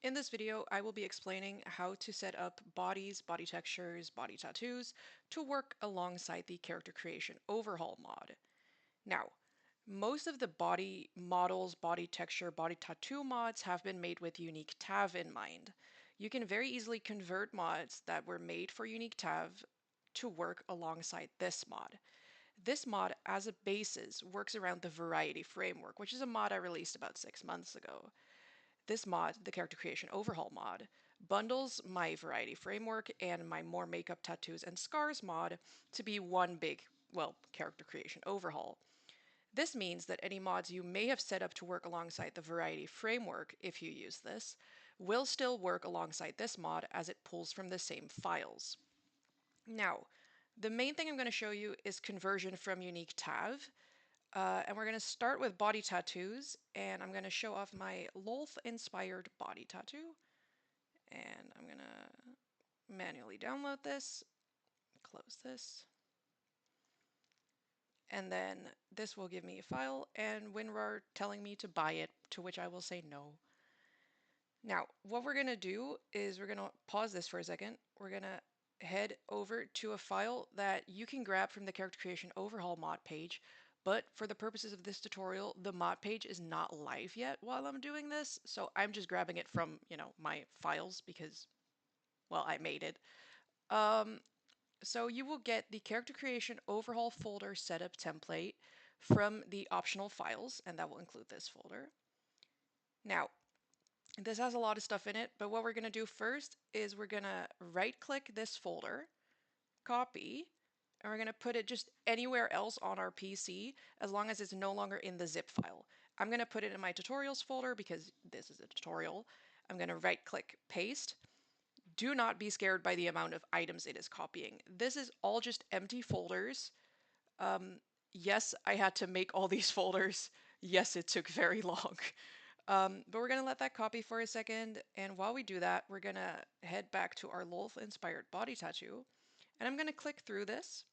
In this video, I will be explaining how to set up bodies, body textures, body tattoos to work alongside the Character Creation Overhaul mod. Now, most of the body models, body texture, body tattoo mods have been made with unique TAV in mind. You can very easily convert mods that were made for unique TAV to work alongside this mod. This mod, as a basis, works around the Variety framework, which is a mod I released about 6 months ago. This mod, the Character Creation Overhaul mod, bundles my Variety framework and my More Makeup, Tattoos, and Scars mod to be one big, well, Character Creation Overhaul. This means that any mods you may have set up to work alongside the Variety framework, if you use this, will still work alongside this mod as it pulls from the same files. Now, the main thing I'm going to show you is conversion from unique TAV, and we're going to start with body tattoos, and I'm going to show off my Lolth inspired body tattoo. And I'm going to manually download this, close this, and then this will give me a file and WinRAR telling me to buy it, to which I will say no. Now, what we're going to do is we're going to pause this for a second. We're going to head over to a file that you can grab from the Character Creation Overhaul mod page, but for the purposes of this tutorial, the mod page is not live yet while I'm doing this, so I'm just grabbing it from, my files because, well, I made it. So you will get the Character Creation Overhaul folder setup template from the optional files, and that will include this folder. Now, this has a lot of stuff in it, but what we're going to do first is we're going to right-click this folder, copy, and we're going to put it just anywhere else on our PC as long as it's no longer in the zip file. I'm going to put it in my tutorials folder because this is a tutorial. I'm going to right-click paste. Do not be scared by the amount of items it is copying. This is all just empty folders. Yes, I had to make all these folders. Yes, it took very long. But we're going to let that copy for a second. And while we do that, we're going to head back to our Lolth inspired body tattoo. And I'm going to click through this.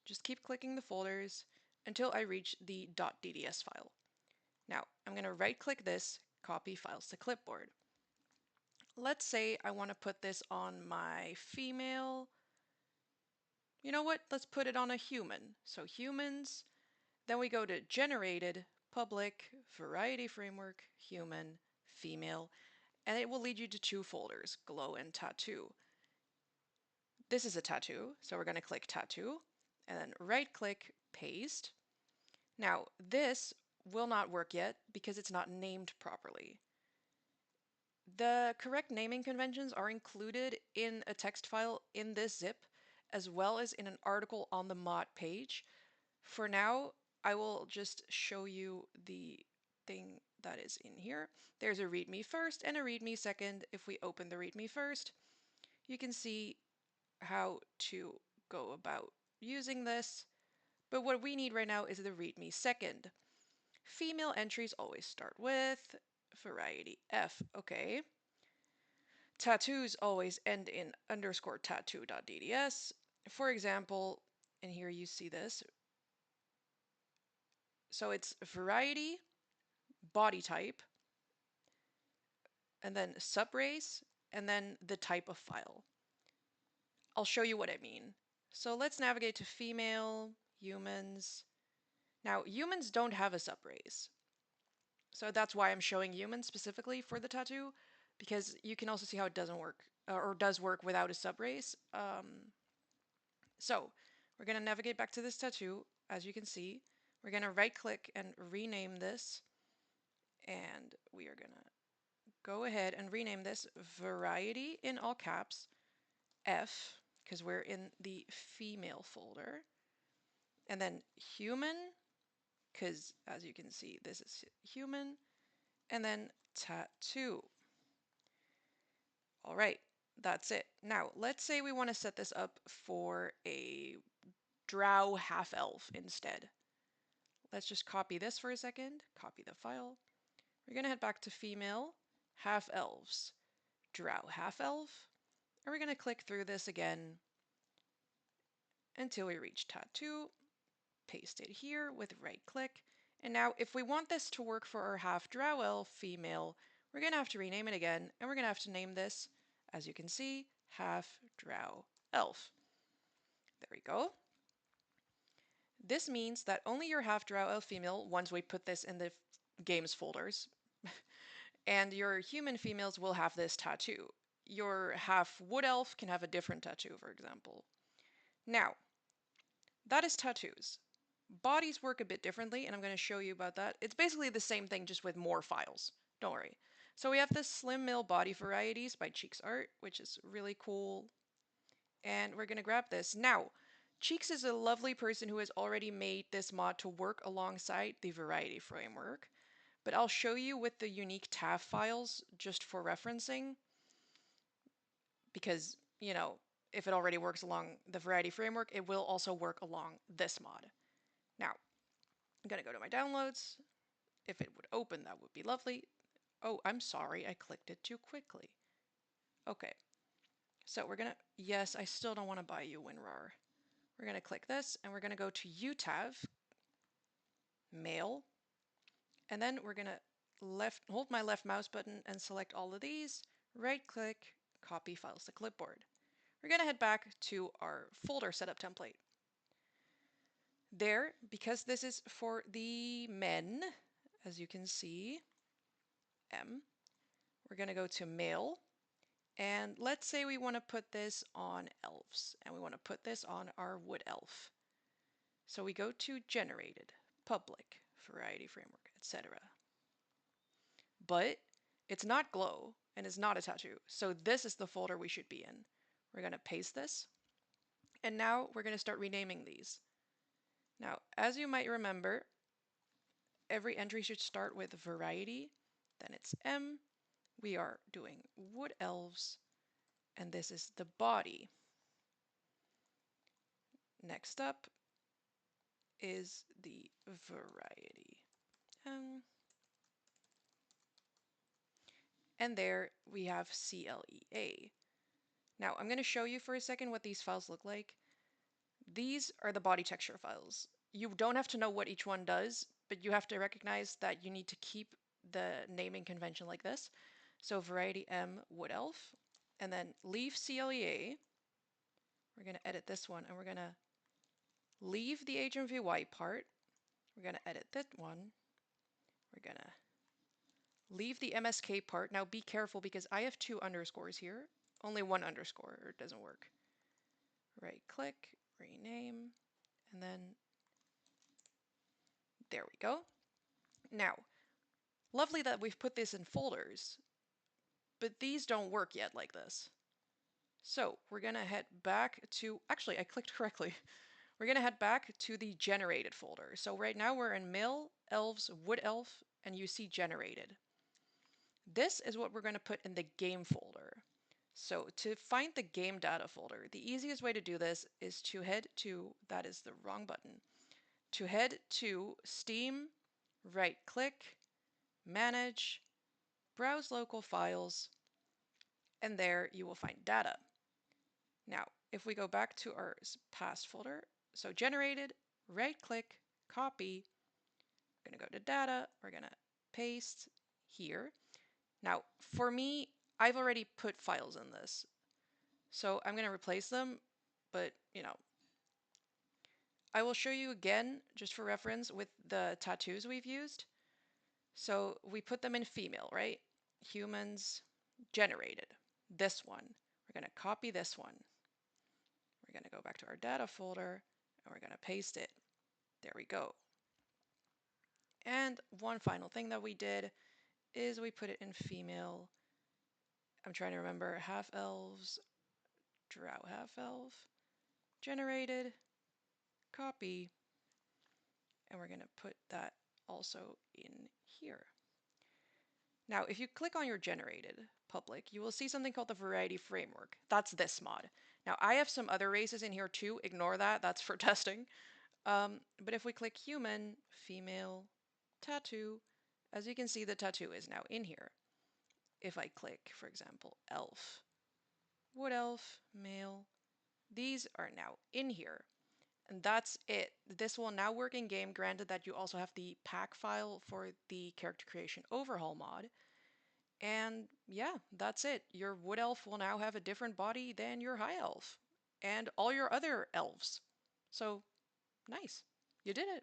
Just keep clicking the folders until I reach the .dds file. Now, I'm going to right click this, copy files to clipboard. Let's say I want to put this on my female. You know what? Let's put it on a human. So humans, then we go to generated, public, variety framework, human, female, and it will lead you to two folders, glow and tattoo. This is a tattoo, so we're going to click tattoo and then right click paste. Now this will not work yet because it's not named properly. The correct naming conventions are included in a text file in this zip, as well as in an article on the mod page. For now, I will just show you the thing that is in here. There's a README first and a README second. If we open the README first, you can see how to go about using this. But what we need right now is the README second. Female entries always start with variety F. Okay. Tattoos always end in underscore tattoo.dds. For example, and here you see this. So it's variety, body type, and then subrace, and then the type of file. I'll show you what I mean. So let's navigate to female, humans. Now, humans don't have a subrace. So that's why I'm showing humans specifically for the tattoo, because you can also see how it doesn't work, or does work without a subrace. So we're going to navigate back to this tattoo. As you can see, we're going to right click and rename this. And we are going to go ahead and rename this variety in all caps F, because we're in the female folder. And then human, because as you can see, this is human. And then tattoo. All right, that's it. Now, let's say we want to set this up for a drow half-elf instead. Let's just copy this for a second, copy the file. We're going to head back to female, half-elves, drow half-elf, and we're going to click through this again until we reach tattoo, paste it here with right click. And now if we want this to work for our half drow elf female, we're going to have to rename it again, and we're going to have to name this, as you can see, half drow elf. There we go. This means that only your half drow elf female, once we put this in the games folders, and your human females will have this tattoo. Your half wood elf can have a different tattoo, for example. Now, that is tattoos. Bodies work a bit differently, and I'm going to show you about that. It's basically the same thing, just with more files. Don't worry. So we have this Slim Mill Body Varieties by Cheeks Art, which is really cool. And we're going to grab this. Now, Cheeks is a lovely person who has already made this mod to work alongside the Variety framework. But I'll show you with the unique TAF files just for referencing. Because, you know, if it already works along the Variety framework, it will also work along this mod. Now, I'm going to go to my downloads. If it would open, that would be lovely. Oh, I'm sorry, I clicked it too quickly. Okay, so we're gonna, yes, I still don't want to buy you WinRAR. We're gonna click this, and we're gonna go to UTAV, Mail, and then we're gonna hold my left mouse button and select all of these, right click, copy files to clipboard. We're gonna head back to our folder setup template. There, because this is for the men, as you can see, M, we're going to go to Mail, and let's say we want to put this on elves, and we want to put this on our wood elf. So we go to Generated, Public, Variety Framework, etc. But it's not glow, and it's not a tattoo, so this is the folder we should be in. We're going to paste this, and now we're going to start renaming these. Now, as you might remember, every entry should start with Variety, then it's M. We are doing wood elves, and this is the body. Next up is the variety. And there we have CLEA. Now I'm going to show you for a second what these files look like. These are the body texture files. You don't have to know what each one does, but you have to recognize that you need to keep the naming convention like this. So variety M wood elf, and then leave CLEA. We're going to edit this one, and we're going to leave the HMVY part. We're going to edit that one. We're going to leave the MSK part. Now be careful because I have 2 underscores here. Only 1 underscore or it doesn't work. Right click, rename, and then there we go. Now, lovely that we've put this in folders, but these don't work yet like this. So we're going to head back to, actually I clicked correctly. We're going to head back to the generated folder. So right now we're in Mill, Elves, Wood Elf, and you see generated. This is what we're going to put in the game folder. So to find the game data folder, the easiest way to do this is to head to, that is the wrong button, to head to Steam, right click, manage, browse local files, and there you will find data. Now, if we go back to our past folder, so generated, right click, copy, we're going to go to data, we're going to paste here. Now, for me, I've already put files in this, so I'm going to replace them, but, you know, I will show you again, just for reference, with the tattoos we've used. So we put them in female, right? Humans, generated. This one. We're going to copy this one. We're going to go back to our data folder, and we're going to paste it. There we go. And one final thing that we did is we put it in female. I'm trying to remember, half elves, drow half elf, generated, copy, and we're going to put that also in here. Now, if you click on your generated public, you will see something called the variety framework. That's this mod. Now, I have some other races in here too. Ignore that. That's for testing. But if we click human, female, tattoo, as you can see, the tattoo is now in here. If I click, for example, elf, wood elf, male, these are now in here. And that's it. This will now work in game, granted that you also have the pack file for the character creation overhaul mod. And yeah, that's it. Your wood elf will now have a different body than your high elf and all your other elves. So nice. You did it.